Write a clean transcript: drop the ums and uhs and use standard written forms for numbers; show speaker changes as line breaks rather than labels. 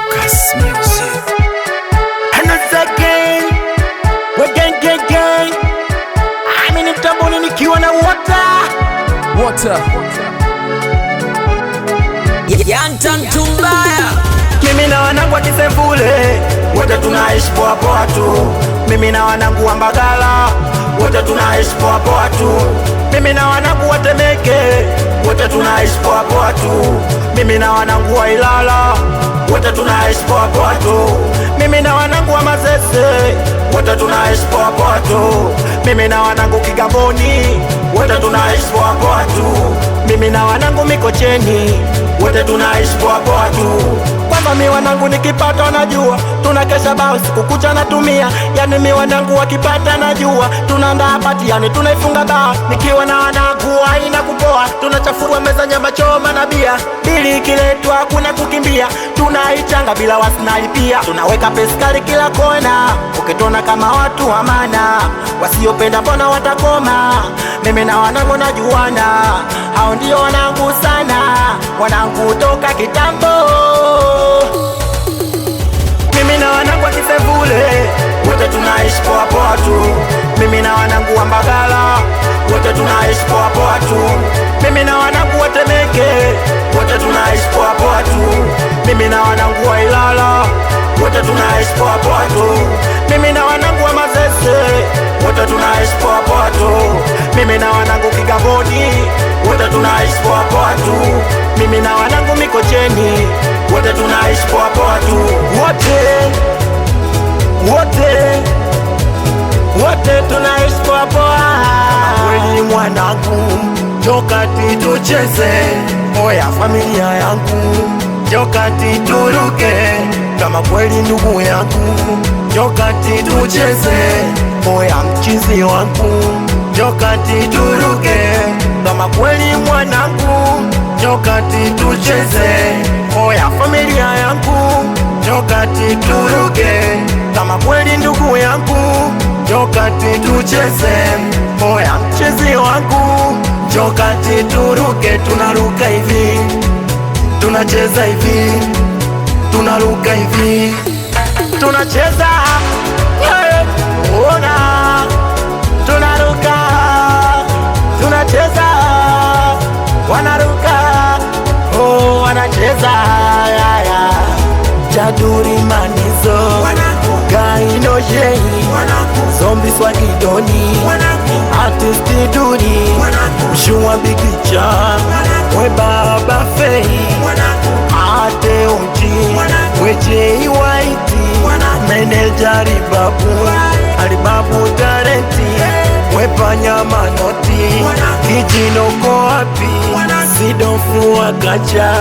Lucas Music.
And once again, we gang. I'm in mtamboni nikiwa na water.
Yantan Tumbaya.
Mimi na wanangu wa Kisembule wote tunaishi poa poa tu. Mimi na wanangu wa Mbagala wote tunaishi poa poa tu. Mimi na wanangu wa Temeke wote tunaishi poa poa tu. Mimi na wanangu wa Ilala wote tunaishi poa poa tu. Mimi na wanangu wa Masese wote tunaishi poa poa tu. Mimi na wanangu Kigamboni wote tunaishi poa poa tu. Mimi na wanangu Mikocheni wote tunaishi poa poa tu. Kwanza mi wanangu nikipata najua tunakesha bao siku kucha natumia. Yani mi wanangu wakipata najua tunaandaa pati, yani tunaifunga bao. Nikiwa na wanangu haina kupoa, tunachafua meza nyama choma na bia. Bili ikiletwa hakuna kukimbia, tunaichanga bila wasnaipia. Tunaweka peskari kila kona, ukitona kama watu wa maana. Wasiopenda mbona watakoma, mimi na wanangu najuana. Hao ndio wanangu sana, wanangu toka kitambo. Mimi na wanangu wa Kisembule wote tunaishi poa poa tu. Mimi na wanangu wa Mbagala wote tunaishi poa poa tu. Mimi na wanangu wa Temeke wote tunaishi poa poa tu. Mimi na wanangu wa Ilala wote tunaishi poa poa tu. Mimi na wanangu wa Masese wote tunaishi poa poa tu. Mimi na wanangu Kigamboni wote tunaishi poa poa tu. Mimi na wanangu Mikocheni wote tunaishi poa poa tu. Wote tunaishi poa poa. Kweli mwanangu, jokati tucheze, oya familia yangu, jokati turuke, kama kweli ndugu yangu, jokati tucheze, oya mchizi wangu, jokati turuke, kama kweli mwanangu, jokati tucheze, oya familia yangu, jokati turuke, kama kweli ndugu yangu, jokati tucheze, oya mchezi wangu, jokati turuke. Tunaruka hivi, tunacheza hivi, tunaruka hivi, tunacheza ona, tunaruka, tunacheza, wanaruka, oh wanacheza Jaduri Manizo Gaino Jei Zombi Swagidoni Artisti Duri Mshua Bigicha We Baba Fei Ate Uji We Jei Waiti Meneja Alibabu Tarenti We Panya Manoti Kijino Koapi Sidofu Wakacha